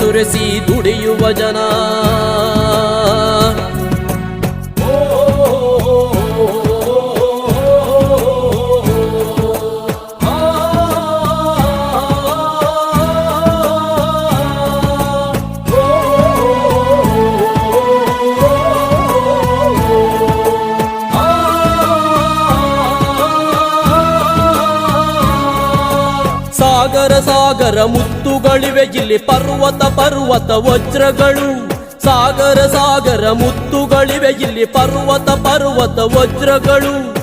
ಎದುರಿಸಿ ದುಡಿಯುವ ಜನ. ಸಾಗರ ಸಾಗರ ಮುತ್ತುಗಳಿವೆ ಇಲ್ಲಿ ಪರ್ವತ ಪರ್ವತ ವಜ್ರಗಳು. ಸಾಗರ ಸಾಗರ ಮುತ್ತುಗಳಿವೆ ಇಲ್ಲಿ ಪರ್ವತ ಪರ್ವತ ವಜ್ರಗಳು.